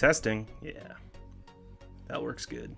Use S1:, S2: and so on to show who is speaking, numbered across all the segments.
S1: testing. Yeah, that works good.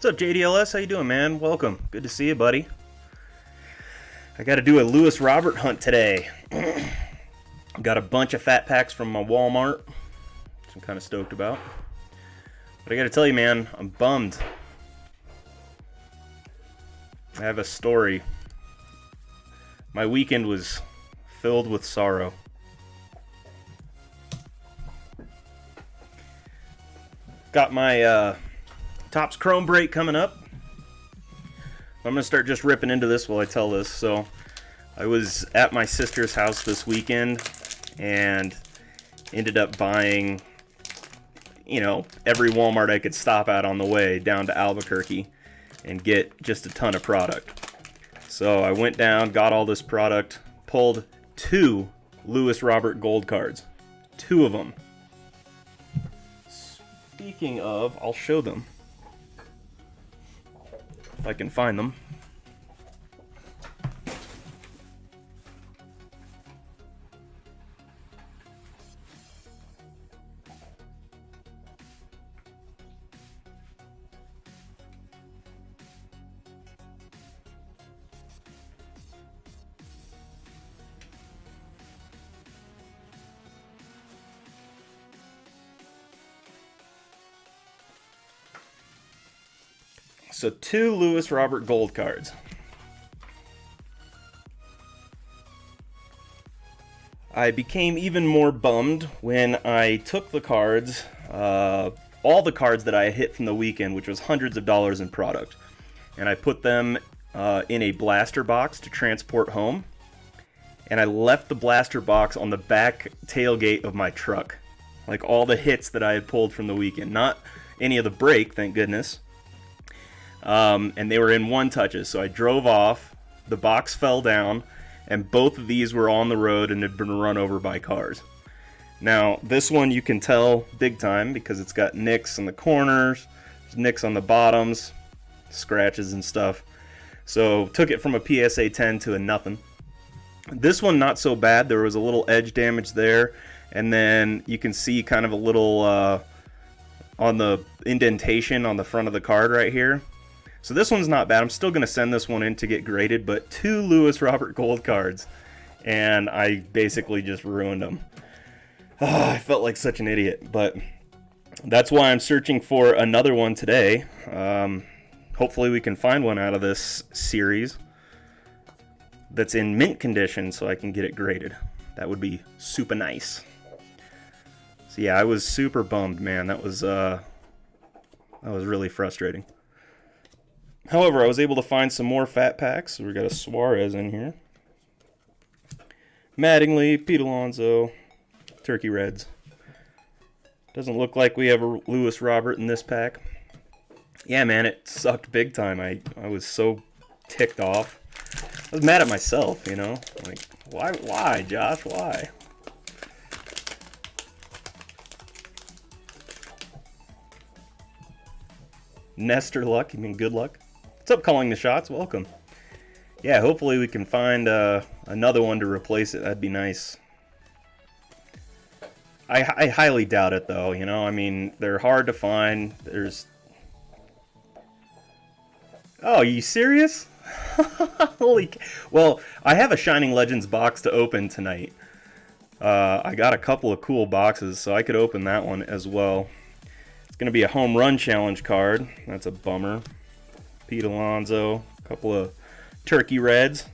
S1: What's up, JDLS? How you doing, man? Welcome. Good to see you, buddy. I got to do a Lewis Robert hunt today. Got a bunch of fat packs from my Walmart, which I'm kind of stoked about. But I got to tell you, man, I'm bummed. I have a story. My weekend was filled with sorrow. Got my Topps Chrome break coming up. I'm gonna start just ripping into this while I tell this. So I was at my sister's house this weekend and ended up buying, you know, every Walmart I could stop at on the way down to Albuquerque and get just a ton of product. So I went down, got all this product, pulled 2 Lewis Robert gold cards. 2 of them. Speaking of, I'll show them. If I can find them. So 2 Lewis Robert gold cards. I became even more bummed when I took the cards, all the cards that I hit from the weekend, which was hundreds of dollars in product, and I put them in a blaster box to transport home, and I left the blaster box on the back tailgate of my truck. Like all the hits that I had pulled from the weekend. Not any of the break, thank goodness. And they were in one touches, so I drove off, the box fell down, and both of these were on the road and had been run over by cars. Now, this one you can tell big time because it's got nicks in the corners, nicks on the bottoms, scratches and stuff. So, took it from a PSA 10 to a nothing. This one not so bad, there was a little edge damage there, and then you can see kind of a little on the indentation on the front of the card right here. So this one's not bad. I'm still going to send this one in to get graded, but 2 Lewis Robert gold cards, and I basically just ruined them. I felt like such an idiot, but that's why I'm searching for another one today. Hopefully we can find one out of this series that's in mint condition so I can get it graded. That would be super nice. So yeah, I was super bummed, man. That was really frustrating. However, I was able to find some more fat packs. So we got a Suarez in here. Mattingly, Pete Alonso, Turkey Reds. Doesn't look like we have a Lewis Robert in this pack. Yeah, man, it sucked big time. I was so ticked off. I was mad at myself, you know? Like, why, Josh? Why? Nestor Luck, you mean good luck? What's up, Calling the Shots? Welcome. Yeah, hopefully we can find another one to replace it. That'd be nice. I highly doubt it, though, you know? I mean, they're hard to find. There's... Oh, are you serious? Holy... Well, I have a Shining Legends box to open tonight. I got a couple of cool boxes, so I could open that one as well. It's going to be a home run challenge card. That's a bummer. Pete Alonso, a couple of Turkey Reds.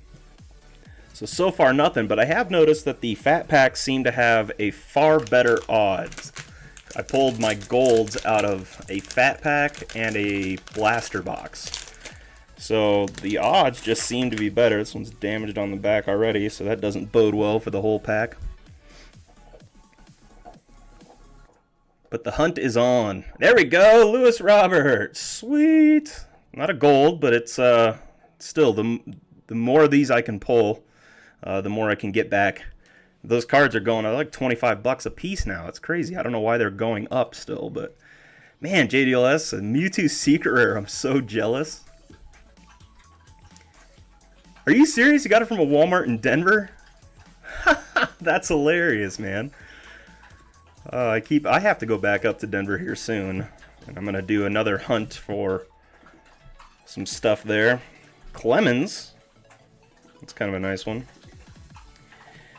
S1: So far nothing, but I have noticed that the fat packs seem to have a far better odds. I pulled my golds out of a fat pack and a blaster box. So the odds just seem to be better. This one's damaged on the back already, so that doesn't bode well for the whole pack. But the hunt is on. There we go, Lewis Roberts. Sweet. Not a gold, but it's still the more of these I can pull, the more I can get back. Those cards are going at like $25 a piece now. It's crazy. I don't know why they're going up still, but man, JDLS, a Mewtwo Secret Rare. I'm so jealous. Are you serious? You got it from a Walmart in Denver? That's hilarious, man. I have to go back up to Denver here soon, and I'm gonna do another hunt for some stuff there. Clemens. That's kind of a nice one.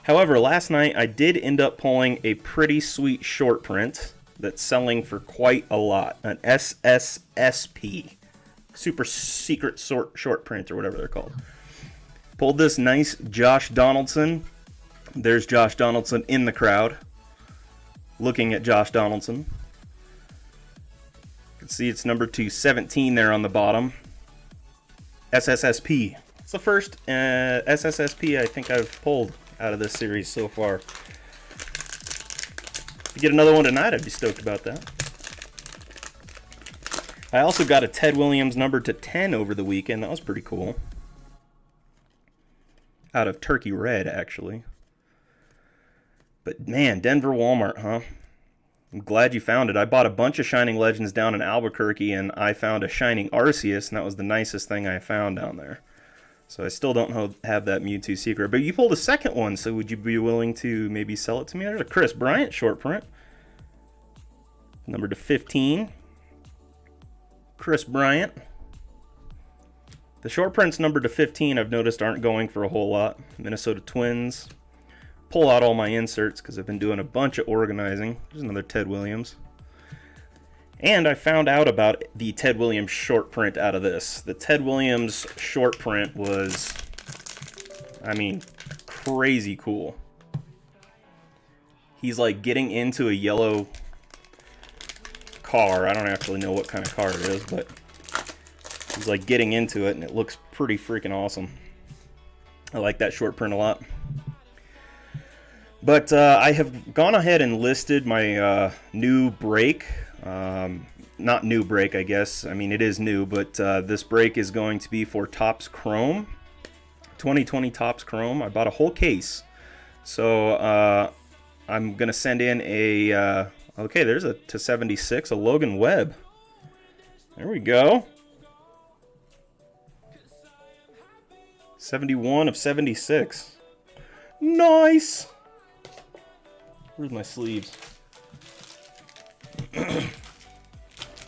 S1: However, last night I did end up pulling a pretty sweet short print that's selling for quite a lot. An SSSP. Super Secret Short Print, or whatever they're called. Pulled this nice Josh Donaldson. There's Josh Donaldson in the crowd. Looking at Josh Donaldson. You can see it's number 217 there on the bottom. SSSP. It's the first SSSP I think I've pulled out of this series so far. If you get another one tonight, I'd be stoked about that. I also got a Ted Williams number to 10 over the weekend. That was pretty cool. Out of Turkey Red, actually. But man, Denver Walmart, huh? I'm glad you found it. I bought a bunch of Shining Legends down in Albuquerque, and I found a Shining Arceus, and that was the nicest thing I found down there. So I still don't have that Mewtwo Secret. But you pulled a second one, so would you be willing to maybe sell it to me? There's a Chris Bryant short print. Number to 15. Chris Bryant. The short prints numbered to 15 I've noticed aren't going for a whole lot. Minnesota Twins. Pull out all my inserts because I've been doing a bunch of organizing. There's another Ted Williams. And I found out about the Ted Williams short print out of this. The Ted Williams short print was, I mean, crazy cool. He's like getting into a yellow car. I don't actually know what kind of car it is, but he's like getting into it, and it looks pretty freaking awesome. I like that short print a lot. But I have gone ahead and listed my new break. Not new break, I guess. I mean, it is new, but this break is going to be for Topps Chrome. 2020 Topps Chrome. I bought a whole case. So I'm going to send in a... okay, there's a to 76, a Logan Webb. There we go. 71 of 76. Nice! Where's my sleeves?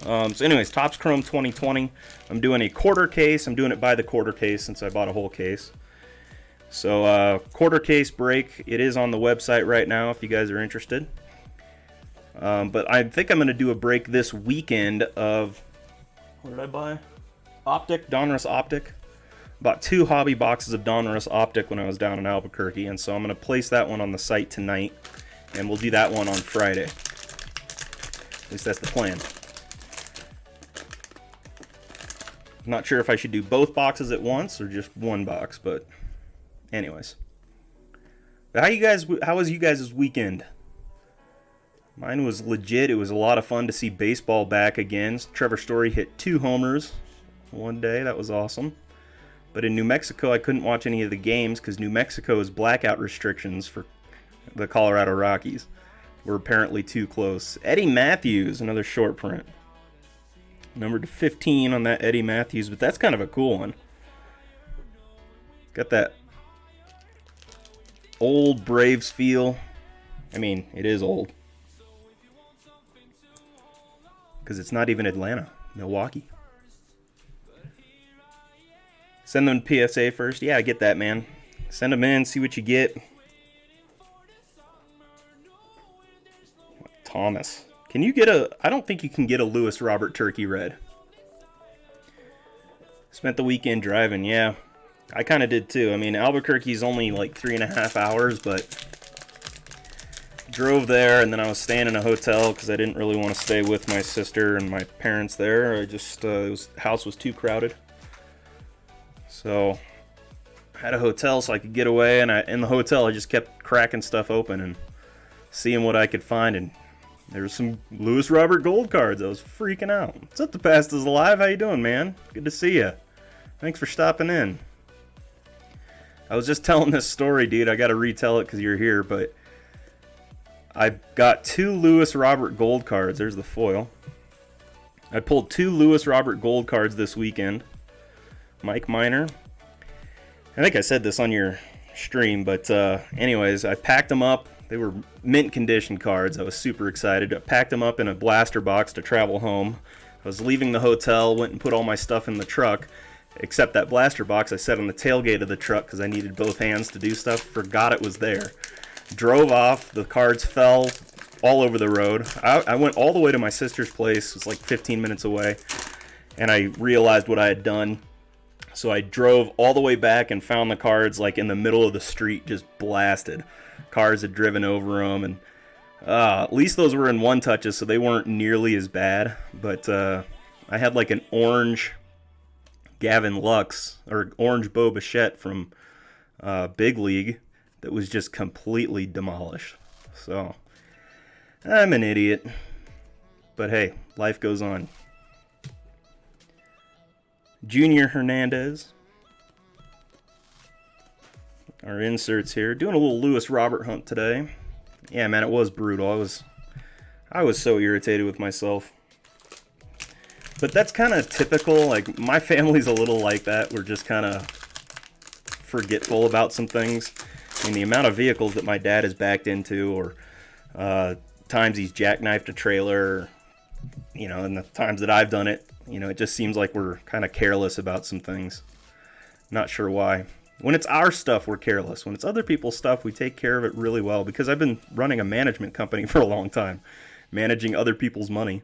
S1: So anyways, Topps Chrome 2020. I'm doing a quarter case. I'm doing it by the quarter case since I bought a whole case. So quarter case break. It is on the website right now if you guys are interested. But I think I'm going to do a break this weekend of... What did I buy? Optic, Donruss Optic. Bought 2 hobby boxes of Donruss Optic when I was down in Albuquerque. And so I'm going to place that one on the site tonight. And we'll do that one on Friday. At least that's the plan. I'm not sure if I should do both boxes at once or just one box, but anyways. But how was you guys' weekend? Mine was legit. It was a lot of fun to see baseball back again. Trevor Story hit 2 homers one day. That was awesome. But in New Mexico, I couldn't watch any of the games because New Mexico's blackout restrictions for the Colorado Rockies were apparently too close. Eddie Matthews, another short print. Number to 15 on that Eddie Matthews, but that's kind of a cool one. Got that old Braves feel. I mean, it is old. Because it's not even Atlanta, Milwaukee. Send them PSA first. Yeah, I get that, man. Send them in, see what you get. Thomas. Can you get a... I don't think you can get a Lewis Robert Turkey Red. Spent the weekend driving, yeah. I kind of did too. I mean, Albuquerque's only like 3.5 hours, but... Drove there, and then I was staying in a hotel because I didn't really want to stay with my sister and my parents there. I just... the house was too crowded. So... I had a hotel so I could get away, and in the hotel I just kept cracking stuff open and seeing what I could find, and There's some Lewis Robert gold cards. I was freaking out. What's up, The Past is Alive? How you doing, man? Good to see you. Thanks for stopping in. I was just telling this story, dude. I got to retell it because you're here, but I got 2 Lewis Robert gold cards. There's the foil. I pulled 2 Lewis Robert gold cards this weekend. Mike Minor. I think I said this on your stream, but anyways, I packed them up. They were mint condition cards. I was super excited. I packed them up in a blaster box to travel home. I was leaving the hotel, went and put all my stuff in the truck, except that blaster box I set on the tailgate of the truck because I needed both hands to do stuff. Forgot it was there. Drove off. The cards fell all over the road. I went all the way to my sister's place. It was like 15 minutes away, and I realized what I had done. So I drove all the way back and found the cards like in the middle of the street, just blasted. Cars had driven over them, and at least those were in one touches, so they weren't nearly as bad. But I had like an orange Gavin Lux or orange Bo Bichette from Big League that was just completely demolished. So I'm an idiot, but hey, life goes on. Junior Hernandez. Our inserts here. Doing a little Lewis Robert hunt today. Yeah, man, it was brutal. I was so irritated with myself. But that's kind of typical. Like, my family's a little like that. We're just kind of forgetful about some things. I mean, the amount of vehicles that my dad has backed into, or times he's jackknifed a trailer, you know, and the times that I've done it, you know, it just seems like we're kind of careless about some things. Not sure why. When it's our stuff, we're careless. When it's other people's stuff, we take care of it really well, because I've been running a management company for a long time, managing other people's money.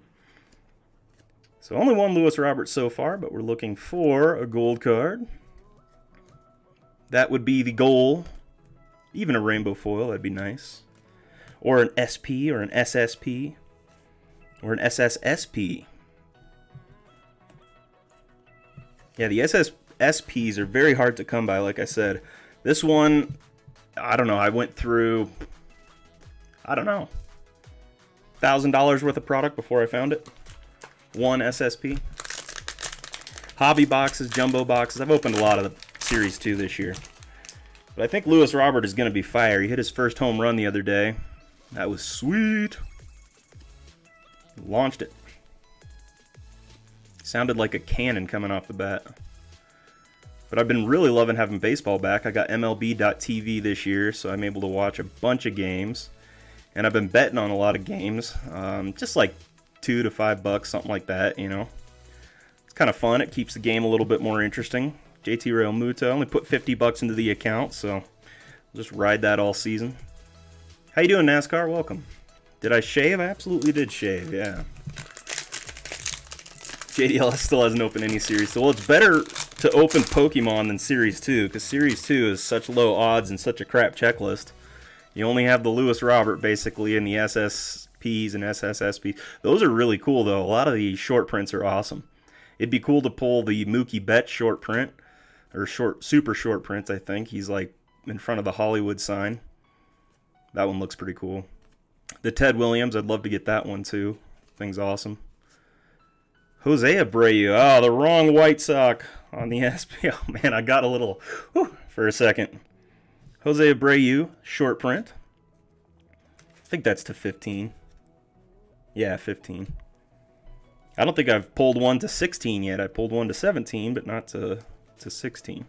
S1: So only one Lewis Robert so far, but we're looking for a gold card. That would be the goal. Even a rainbow foil, that'd be nice. Or an SP, or an SSP, or an SSSP. Yeah, the SSPs are very hard to come by, like I said. This one, I don't know, I went through, I don't know, $1,000 worth of product before I found it. One SSP. Hobby boxes, jumbo boxes. I've opened a lot of the Series 2 this year. But I think Lewis Robert is going to be fire. He hit his first home run the other day. That was sweet. Launched it. Sounded like a cannon coming off the bat. But I've been really loving having baseball back. I got MLB.TV this year, so I'm able to watch a bunch of games. And I've been betting on a lot of games. Just like $2 to $5, something like that, you know. It's kind of fun. It keeps the game a little bit more interesting. JT Realmuto. I only put $50 into the account, so I'll just ride that all season. How you doing, NASCAR? Welcome. Did I shave? I absolutely did shave, yeah. JDL still hasn't opened any Series 2. Well, it's better to open Pokemon than Series 2, because Series 2 is such low odds and such a crap checklist. You only have the Lewis Robert, basically, and the SSPs and SSSPs. Those are really cool, though. A lot of the short prints are awesome. It'd be cool to pull the Mookie Betts short print, or super short print, I think. He's, like, in front of the Hollywood sign. That one looks pretty cool. The Ted Williams, I'd love to get that one, too. Thing's awesome. Jose Abreu. Oh, the wrong White Sox on the SP. Oh, man, I got a little for a second. Jose Abreu, short print. I think that's to 15. Yeah, 15. I don't think I've pulled one to 16 yet. I pulled one to 17, but not to 16.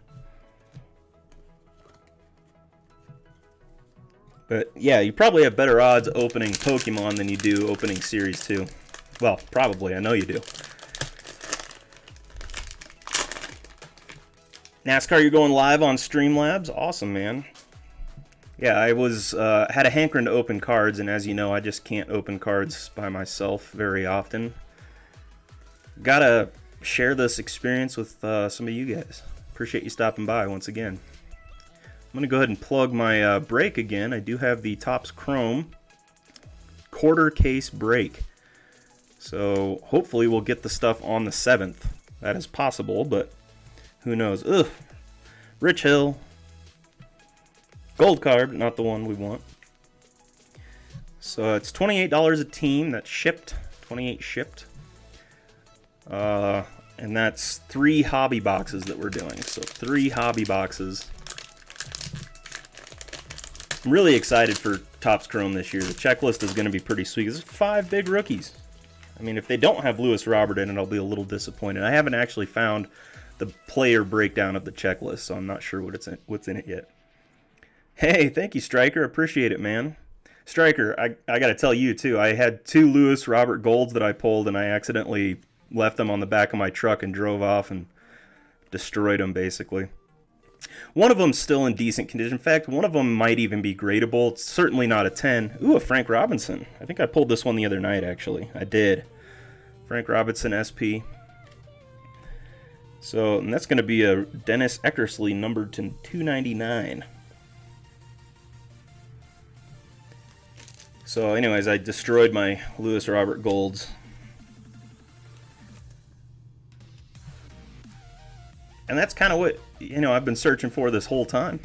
S1: But, yeah, you probably have better odds opening Pokemon than you do opening Series 2. Well, probably. I know you do. NASCAR, you're going live on Streamlabs? Awesome, man. Yeah, I was had a hankering to open cards, and as you know, I just can't open cards by myself very often. Gotta share this experience with some of you guys. Appreciate you stopping by once again. I'm going to go ahead and plug my break again. I do have the Topps Chrome quarter case break. So hopefully we'll get the stuff on the 7th. That is possible, but who knows? Ugh. Rich Hill. Gold card, not the one we want. So it's $28 a team. That's shipped. 28 shipped. And that's 3 hobby boxes that we're doing. So 3 hobby boxes. I'm really excited for Topps Chrome this year. The checklist is going to be pretty sweet. There's 5 big rookies. I mean, if they don't have Lewis Robert in it, I'll be a little disappointed. I haven't actually found the player breakdown of the checklist, so I'm not sure what's in it yet. Hey, thank you, Striker. Appreciate it, man. Striker, I got to tell you, too. I had 2 Lewis Robert Golds that I pulled, and I accidentally left them on the back of my truck and drove off and destroyed them, basically. One of them's still in decent condition. In fact, one of them might even be gradable. It's certainly not a 10. Ooh, a Frank Robinson. I think I pulled this one the other night, actually. I did. Frank Robinson SP. So, and that's going to be a Dennis Eckersley numbered to 299. So, anyways, I destroyed my Lewis Robert Golds. And that's kind of what, I've been searching for this whole time.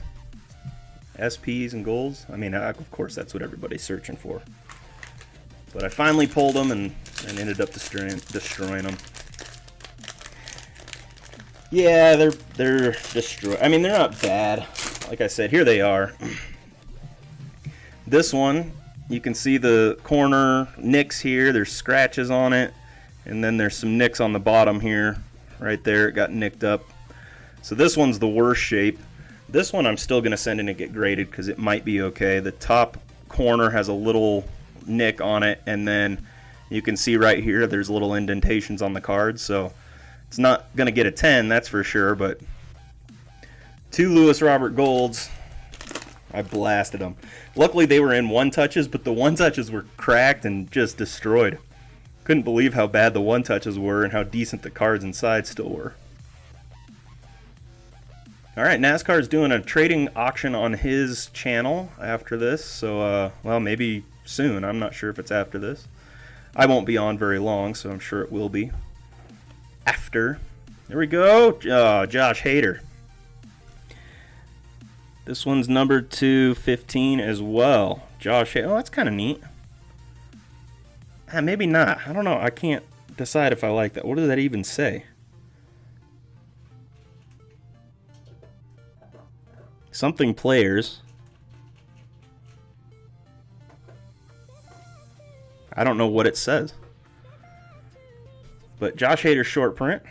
S1: SPs and golds. I mean, of course, that's what everybody's searching for. But I finally pulled them and ended up destroying them. Yeah, they're destroyed. I mean, they're not bad. Like I said, here they are. This one, you can see the corner nicks here. There's scratches on it. And then there's some nicks on the bottom here. Right there, it got nicked up. So this one's the worst shape. This one I'm still going to send in and get graded because it might be okay. The top corner has a little nick on it, and then you can see right here there's little indentations on the card. So it's not going to get a 10, that's for sure, but 2 Lewis Robert Golds, I blasted them. Luckily they were in 1-touches, but the 1-touches were cracked and just destroyed. Couldn't believe how bad the 1-touches were and how decent the cards inside still were. Alright, NASCAR's doing a trading auction on his channel after this, so, well, maybe soon. I'm not sure if it's after this. I won't be on very long, so I'm sure it will be. After. There we go. Josh Hader. This one's numbered to 15 as well. Josh Hader. Oh, that's kind of neat. Maybe not. I don't know. I can't decide if I like that. What does that even say? Something players. I don't know what it says. But Josh Hader short print.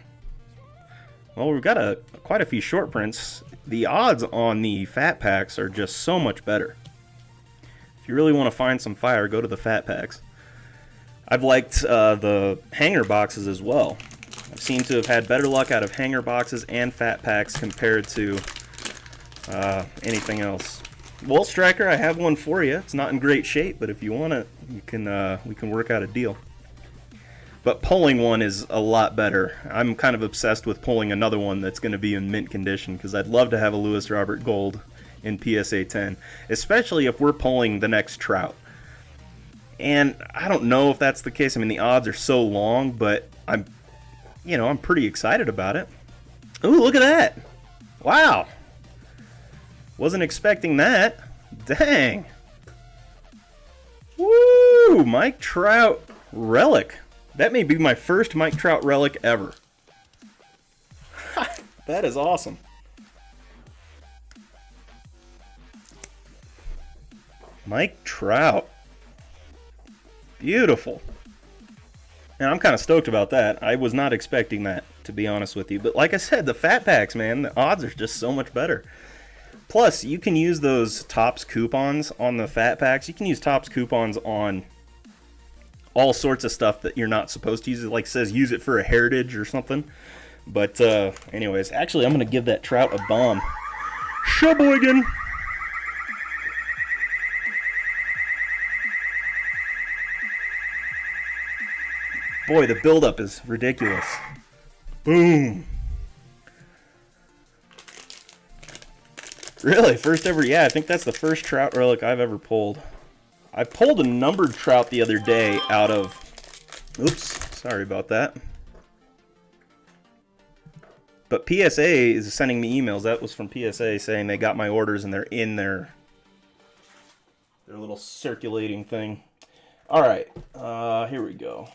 S1: Well, we've got quite a few short prints. The odds on the fat packs are just so much better. If you really want to find some fire, go to the fat packs. I've liked the hanger boxes as well. I've seemed to have had better luck out of hanger boxes and fat packs compared to anything else. Well, Striker, I have one for you. It's not in great shape, but if you want it, we can work out a deal. But pulling one is a lot better. I'm kind of obsessed with pulling another one that's going to be in mint condition because I'd love to have a Lewis Robert Gold in PSA 10, especially if we're pulling the next Trout. And I don't know if that's the case. I mean, the odds are so long, but I'm pretty excited about it. Ooh, look at that. Wow. Wasn't expecting that. Dang. Woo! Mike Trout relic. That may be my first Mike Trout relic ever. That is awesome. Mike Trout. Beautiful. And I'm kind of stoked about that. I was not expecting that, to be honest with you. But like I said, the fat packs, man, the odds are just so much better. Plus, you can use those Topps coupons on the fat packs. You can use Topps coupons on all sorts of stuff that you're not supposed to use. It like says use it for a heritage or something. But anyways, actually I'm going to give that Trout a bomb. Sheboygan! Boy, the buildup is ridiculous. Boom! Really? First ever? Yeah, I think that's the first Trout relic I've ever pulled. I pulled a numbered Trout the other day out of... Oops, sorry about that. But PSA is sending me emails. That was from PSA saying they got my orders and they're in their Their little circulating thing. All right, here we go.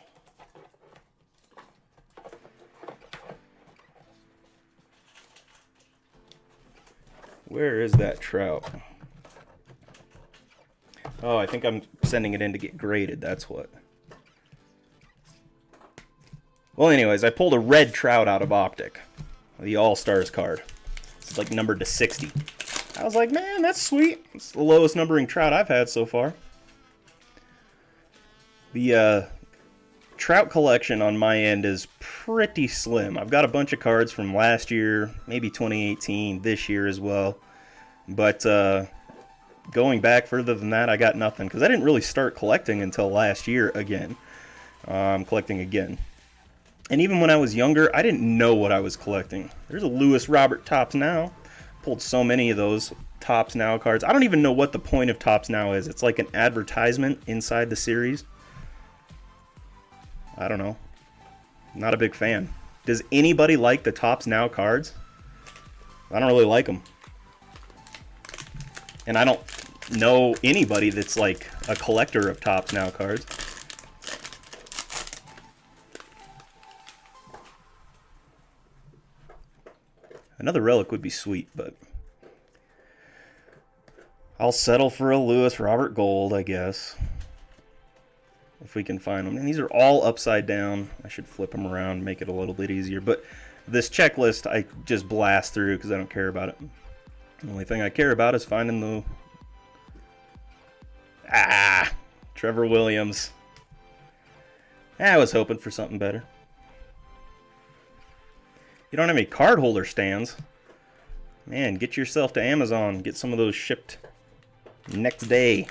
S1: Where is that trout? Oh, I think I'm sending it in to get graded, that's what. Well, anyways, I pulled a red trout out of Optic. The All-Stars card. It's like numbered to 60. I was like, man, that's sweet. It's the lowest numbering trout I've had so far. The trout collection on my end is pretty slim. I've got a bunch of cards from last year, maybe 2018, this year as well. But going back further than that, I got nothing. Because I didn't really start collecting until last year again. I'm collecting again. And even when I was younger, I didn't know what I was collecting. There's a Luis Robert Topps Now. Pulled so many of those Topps Now cards. I don't even know what the point of Topps Now is. It's like an advertisement inside the series. I don't know. Not a big fan. Does anybody like the Topps Now cards? I don't really like them. And I don't know anybody that's like a collector of Topps Now cards. Another relic would be sweet, but I'll settle for a Luis Robert Gold, I guess. If we can find them. And these are all upside down. I should flip them around, make it a little bit easier. But this checklist, I just blast through because I don't care about it. The only thing I care about is finding the... Trevor Williams. I was hoping for something better. You don't have any card holder stands. Man, get yourself to Amazon. Get some of those shipped next day.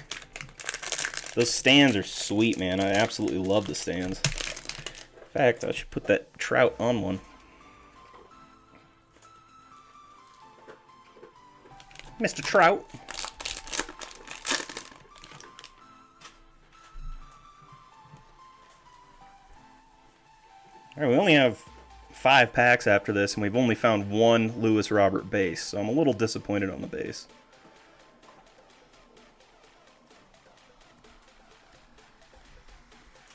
S1: Those stands are sweet, man. I absolutely love the stands. In fact, I should put that trout on one. Mr. Trout. Alright, we only have 5 packs after this, and we've only found one Luis Robert base, so I'm a little disappointed on the base.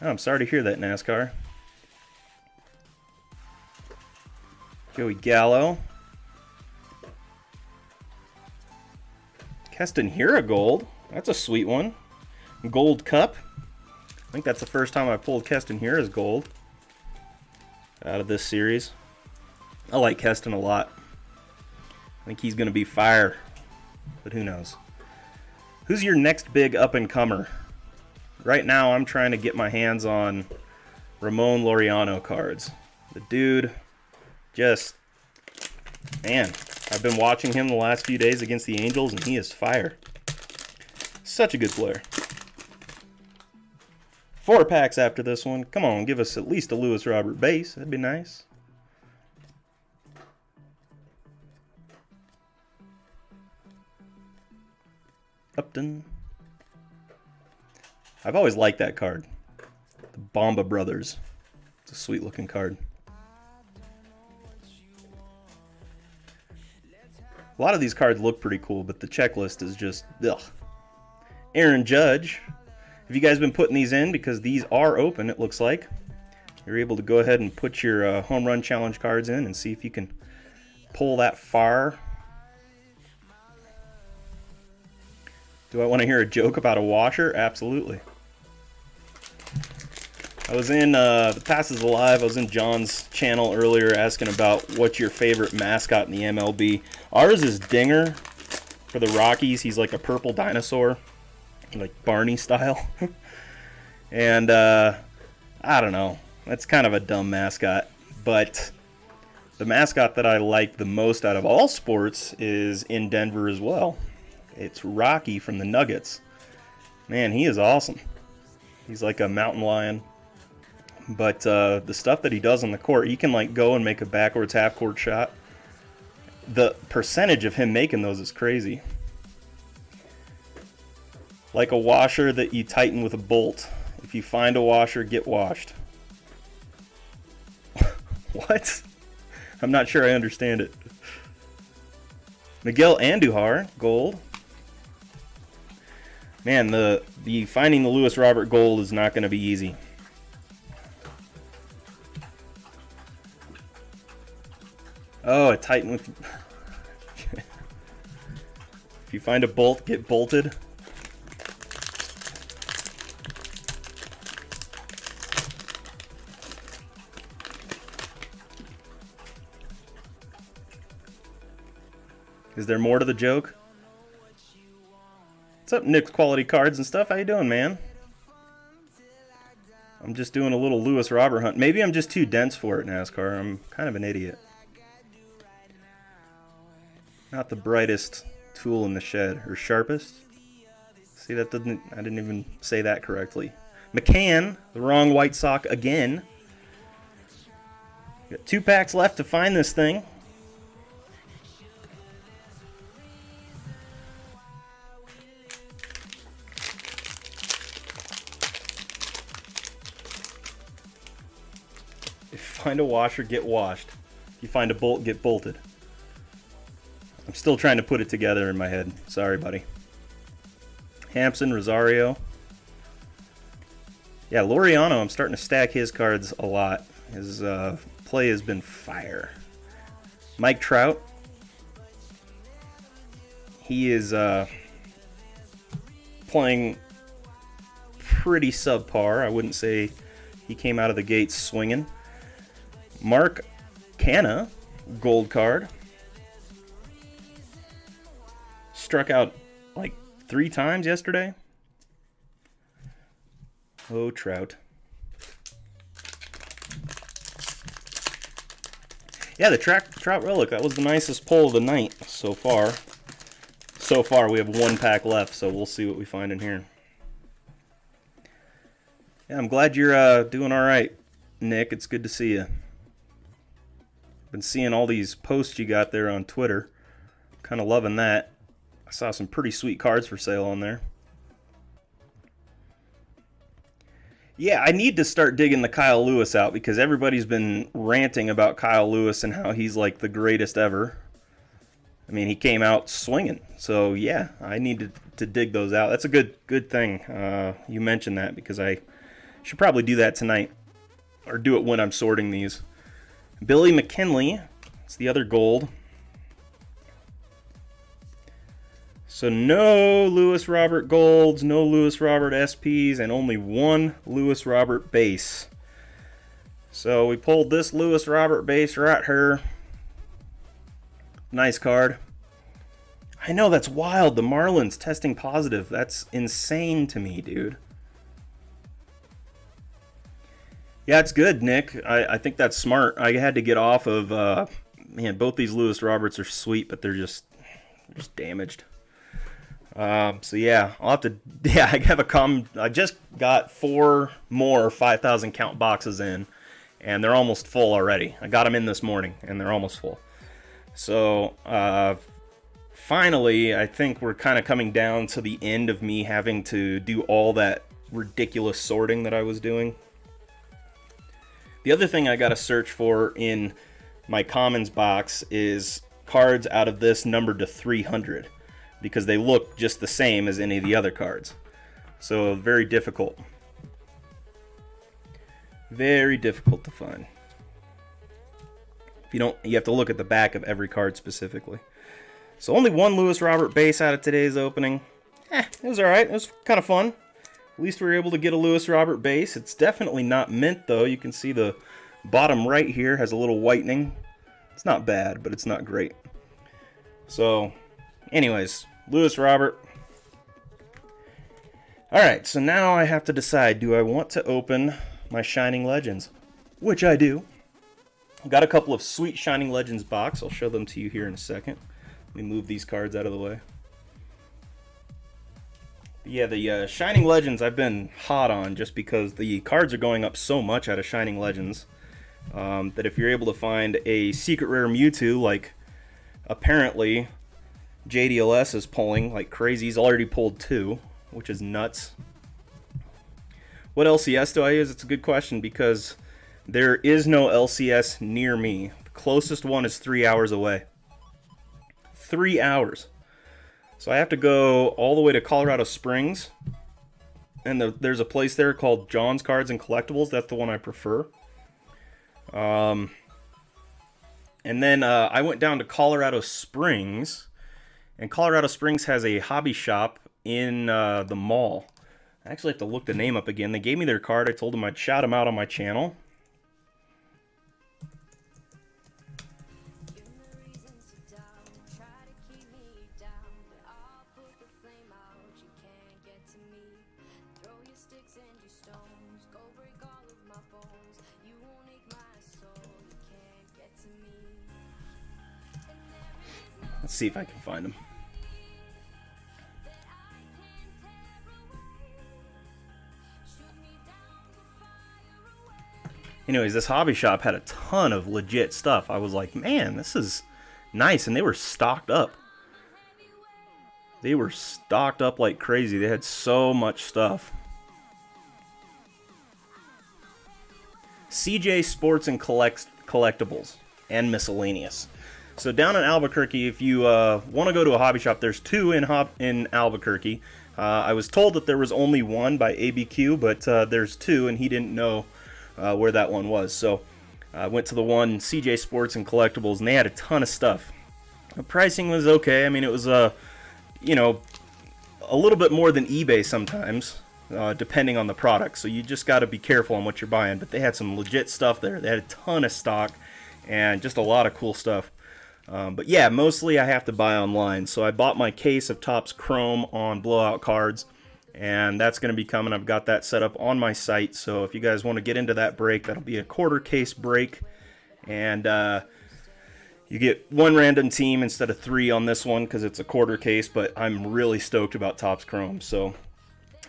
S1: Oh, I'm sorry to hear that, NASCAR. Joey Gallo. Keston Hiura gold. That's a sweet one. Gold Cup. I think that's the first time I pulled Keston Hiura's gold out of this series. I like Keston a lot. I think he's going to be fire, but who knows. Who's your next big up-and-comer? Right now, I'm trying to get my hands on Ramon Laureano cards. The dude, just, man, I've been watching him the last few days against the Angels, and he is fire. Such a good player. 4 packs after this one. Come on, give us at least a Luis Robert base. That'd be nice. Upton. I've always liked that card. The Bomba Brothers. It's a sweet looking card. A lot of these cards look pretty cool, but the checklist is just, ugh. Aaron Judge. Have you guys been putting these in? Because these are open, it looks like. You're able to go ahead and put your home run challenge cards in and see if you can pull that far. Do I want to hear a joke about a washer? Absolutely. I was in the Passes Alive. I was in John's channel earlier asking about what's your favorite mascot in the MLB. Ours is Dinger for the Rockies. He's like a purple dinosaur, like Barney style. And I don't know. That's kind of a dumb mascot. But the mascot that I like the most out of all sports is in Denver as well. It's Rocky from the Nuggets. Man, he is awesome. He's like a mountain lion. But the stuff that he does on the court, he can like go and make a backwards half-court shot. The percentage of him making those is crazy. Like a washer that you tighten with a bolt. If you find a washer, get washed. What? I'm not sure I understand it. Miguel Andujar, gold. Man, the finding the Louis Robert Gold is not going to be easy. Oh, a Titan with... If you find a bolt, get bolted. Is there more to the joke? What's up, Nick's Quality Cards and stuff? How you doing, man? I'm just doing a little Louis Robert hunt. Maybe I'm just too dense for it, NASCAR. I'm kind of an idiot. Not the brightest tool in the shed, or sharpest. See, I didn't even say that correctly. McCann, the wrong white sock again. Got 2 packs left to find this thing. If you find a washer, get washed. If you find a bolt, get bolted. I'm still trying to put it together in my head. Sorry, buddy. Hampson, Rosario. Yeah, Laureano, I'm starting to stack his cards a lot. His play has been fire. Mike Trout. He is playing pretty subpar. I wouldn't say he came out of the gates swinging. Mark Canha, gold card. Struck out like 3 times yesterday. Oh, Trout. Yeah, the Trout Relic, that was the nicest pull of the night so far. So far, we have 1 pack left, so we'll see what we find in here. Yeah, I'm glad you're doing all right, Nick. It's good to see you. Been seeing all these posts you got there on Twitter. Kind of loving that. I saw some pretty sweet cards for sale on there. Yeah, I need to start digging the Kyle Lewis out because everybody's been ranting about Kyle Lewis and how he's like the greatest ever. I mean, he came out swinging. So, yeah, I need to dig those out. That's a good thing you mentioned that because I should probably do that tonight or do it when I'm sorting these. Billy McKinley, it's the other gold. So no Louis Robert Golds, no Louis Robert SPs, and only 1 Louis Robert base. So we pulled this Louis Robert base right here. Nice card. I know, that's wild. The Marlins testing positive. That's insane to me, dude. Yeah, it's good, Nick. I think that's smart. I had to get off of, man, both these Louis Roberts are sweet, but they're just damaged. So yeah, I'll have to, yeah, I just got 4 more 5,000 count boxes in, and they're almost full already. I got them in this morning, and they're almost full. So, finally, I think we're kind of coming down to the end of me having to do all that ridiculous sorting that I was doing. The other thing I got to search for in my commons box is cards out of this numbered to 300 because they look just the same as any of the other cards. So very difficult. Very difficult to find. If you don't, you have to look at the back of every card specifically. So only 1 Louis Robert base out of today's opening. It was alright. It was kind of fun. At least we were able to get a Louis Robert base. It's definitely not mint, though. You can see the bottom right here has a little whitening. It's not bad, but it's not great. So, anyways, Louis Robert. Alright, so now I have to decide, do I want to open my Shining Legends? Which I do. I've got a couple of sweet Shining Legends box. I'll show them to you here in a second. Let me move these cards out of the way. Yeah, the Shining Legends I've been hot on just because the cards are going up so much out of Shining Legends that if you're able to find a secret rare Mewtwo, like apparently JDLS is pulling like crazy. He's already pulled 2, which is nuts. What LCS do I use? It's a good question because there is no LCS near me. The closest one is 3 hours away. 3 hours. So I have to go all the way to Colorado Springs, and there's a place there called John's Cards and Collectibles. That's the one I prefer. And then I went down to Colorado Springs, and Colorado Springs has a hobby shop in the mall. I actually have to look the name up again. They gave me their card. I told them I'd shout them out on my channel. Let's see if I can find them. Anyways, this hobby shop had a ton of legit stuff. I was like, man, this is nice. And they were stocked up. They were stocked up like crazy. They had so much stuff. CJ Sports and Collectibles and Miscellaneous. So down in Albuquerque, if you want to go to a hobby shop, there's two in Albuquerque. I was told that there was only one by ABQ, but there's two, and he didn't know where that one was. So I went to the one, CJ Sports and Collectibles, and they had a ton of stuff. The pricing was okay. I mean, it was you know, a little bit more than eBay sometimes, depending on the product. So you just got to be careful on what you're buying. But they had some legit stuff there. They had a ton of stock and just a lot of cool stuff. But yeah, mostly I have to buy online. So I bought my case of Topps Chrome on Blowout Cards, and that's going to be coming. I've got that set up on my site. So if you guys want to get into that break, that'll be a quarter case break. And you get one random team instead of 3 on this one because it's a quarter case, but I'm really stoked about Topps Chrome. So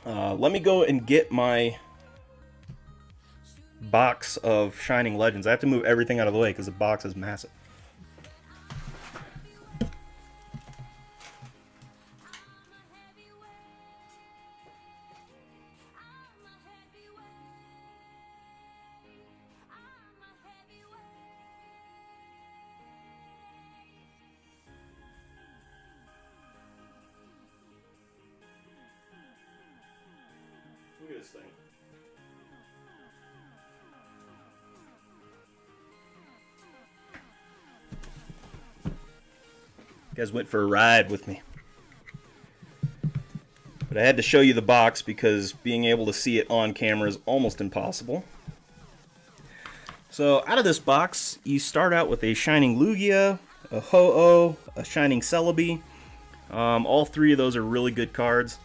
S1: let me go and get my box of Shining Legends. I have to move everything out of the way because the box is massive. Look at this thing. You guys went for a ride with me. But I had to show you the box because being able to see it on camera is almost impossible. So out of this box, you start out with a Shining Lugia, a Ho-Oh, a Shining Celebi. All 3 of those are really good cards.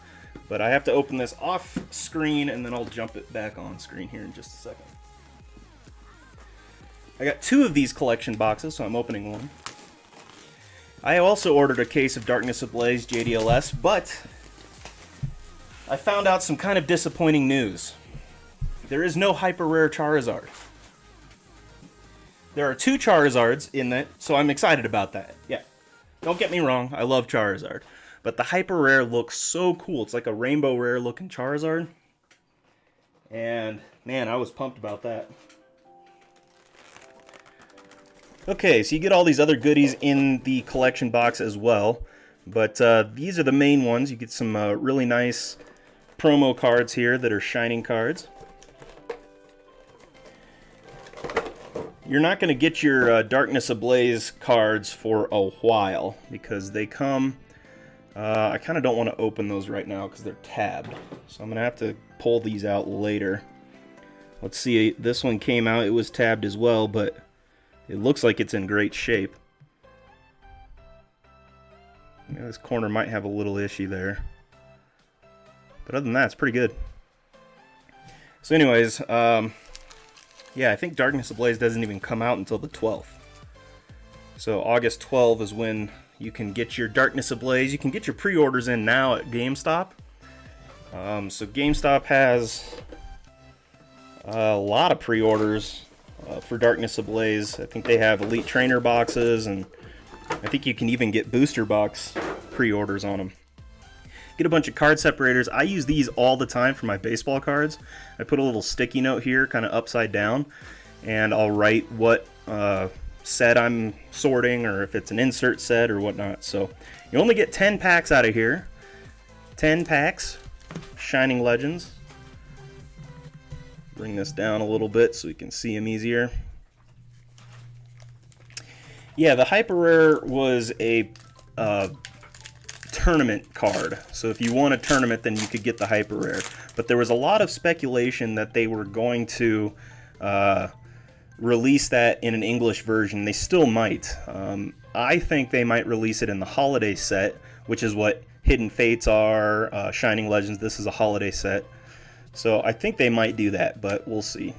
S1: But I have to open this off screen and then I'll jump it back on screen here in just a second. I got 2 of these collection boxes, so I'm opening one. I also ordered a case of Darkness Ablaze JDLS, but I found out some kind of disappointing news. There is no hyper rare Charizard. There are 2 Charizards in it, so I'm excited about that. Yeah, don't get me wrong, I love Charizard. But the hyper rare looks so cool. It's like a rainbow rare looking Charizard. And man, I was pumped about that. Okay, so you get all these other goodies in the collection box as well. But these are the main ones. You get some really nice promo cards here that are Shining cards. You're not going to get your Darkness Ablaze cards for a while because they come... I kind of don't want to open those right now because they're tabbed. So I'm going to have to pull these out later. Let's see, this one came out, it was tabbed as well, but it looks like it's in great shape. Yeah, this corner might have a little issue there. But other than that, it's pretty good. So anyways, yeah, I think Darkness Ablaze doesn't even come out until the 12th. So August 12th is when you can get your Darkness Ablaze. You can get your pre-orders in now at GameStop. So GameStop has a lot of pre-orders for Darkness Ablaze. I think they have Elite Trainer boxes, and I think you can even get booster box pre-orders on them. Get a bunch of card separators. I use these all the time for my baseball cards. I put a little sticky note here, kind of upside down, and I'll write what set I'm sorting or if it's an insert set or whatnot. So you only get 10 packs out of here. 10 packs, Shining Legends. Bring this down a little bit so we can see them easier. Yeah, the Hyper Rare was a tournament card. So if you won a tournament, then you could get the Hyper Rare. But there was a lot of speculation that they were going to release that in an English version. They still might. I think they might release it in the holiday set, which is what Hidden Fates are, Shining Legends. This is a holiday set. So I think they might do that, but we'll see.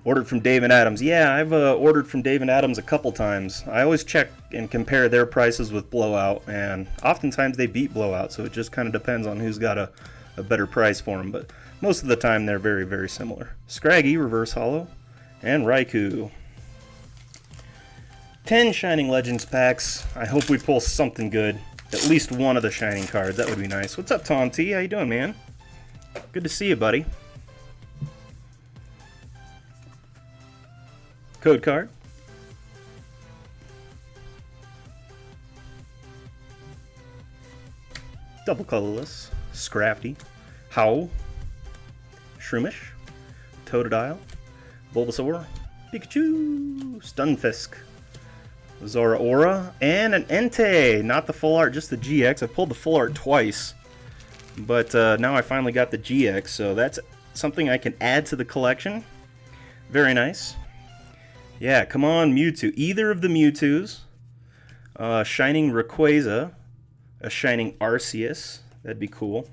S1: Ordered from Dave and Adams. Yeah, I've ordered from Dave and Adams a couple times. I always check and compare their prices with Blowout, and oftentimes they beat Blowout, so it just kind of depends on who's got a better price for them. But most of the time they're very, very similar. Scraggy, Reverse Hollow, and Raikou. 10 Shining Legends packs. I hope we pull something good. At least one of the Shining cards. That would be nice. What's up, Tom T? How you doing, man? Good to see you, buddy. Code card. Double colorless. Scrafty. Howl. Shroomish. Totodile. Bulbasaur. Pikachu. Stunfisk. Zora, and an Entei. Not the full art, just the GX. I pulled the full art twice, but now I finally got the GX, so that's something I can add to the collection. Very nice. Yeah, come on, Mewtwo. Either of the Mewtwo's. Shining Rayquaza. A Shining Arceus. That'd be cool.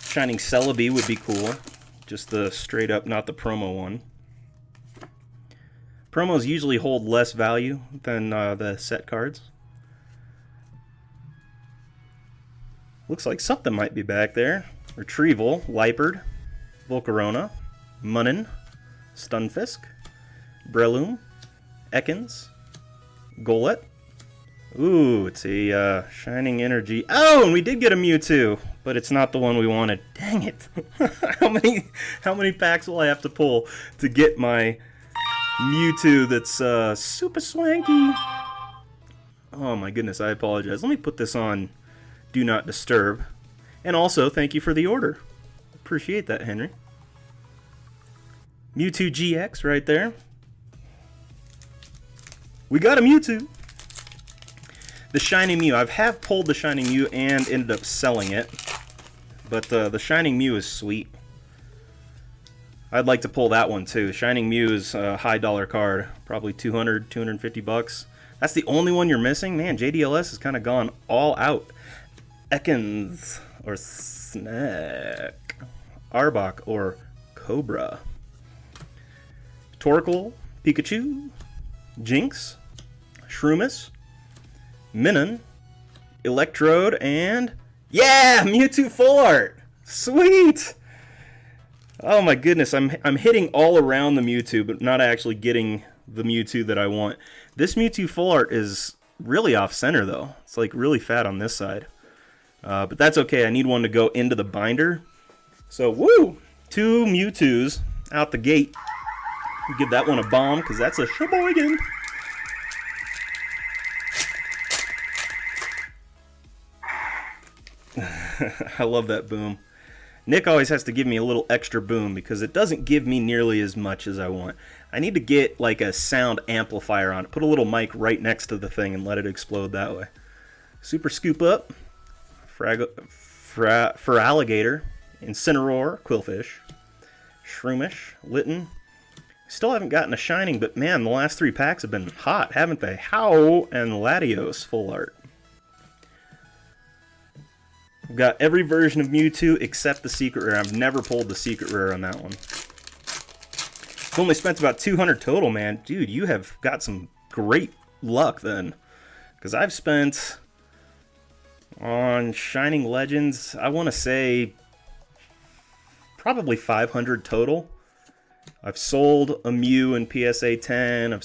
S1: Shining Celebi would be cool. Just the straight up, not the promo one. Promos usually hold less value than the set cards. Looks like something might be back there. Retrieval, Liepard, Volcarona, Munin, Stunfisk, Breloom, Ekans, Golett. Ooh, it's a Shining Energy. Oh, and we did get a Mewtwo, but it's not the one we wanted. Dang it! how many packs will I have to pull to get my Mewtwo that's super swanky? Oh my goodness, I apologize. Let me put this on Do Not Disturb. And also, thank you for the order. Appreciate that, Henry. Mewtwo GX right there. We got a Mewtwo. The Shining Mew. I have pulled the Shining Mew and ended up selling it. But the Shining Mew is sweet. I'd like to pull that one too. Shining Mew is a high dollar card. Probably 200, 250 bucks. That's the only one you're missing? Man, JDLS has kind of gone all out. Ekans or Snack. Arbok or Cobra. Torkoal, Pikachu, Jinx, Shroomish, Minun, Electrode, and yeah, Mewtwo Full Art. Sweet! Oh my goodness, I'm hitting all around the Mewtwo, but not actually getting the Mewtwo that I want. This Mewtwo Full Art is really off center though. It's like really fat on this side. But that's okay, I need one to go into the binder. So woo! 2 Mewtwo's out the gate. Give that one a bomb, because that's a Sheboygan. I love that boom. Nick always has to give me a little extra boom because it doesn't give me nearly as much as I want. I need to get like a sound amplifier on it. Put a little mic right next to the thing and let it explode that way. Super Scoop Up. Feraligatr. Incineroar. Quillfish. Shroomish. Litten. Still haven't gotten a Shining, but man, the last 3 packs have been hot, haven't they? Howl and Latios Full Art. I've got every version of Mewtwo except the Secret Rare. I've never pulled the Secret Rare on that one. I've only spent about 200 total, man. Dude, you have got some great luck then. Because I've spent on Shining Legends, I want to say probably 500 total. I've sold a Mew in PSA 10. I've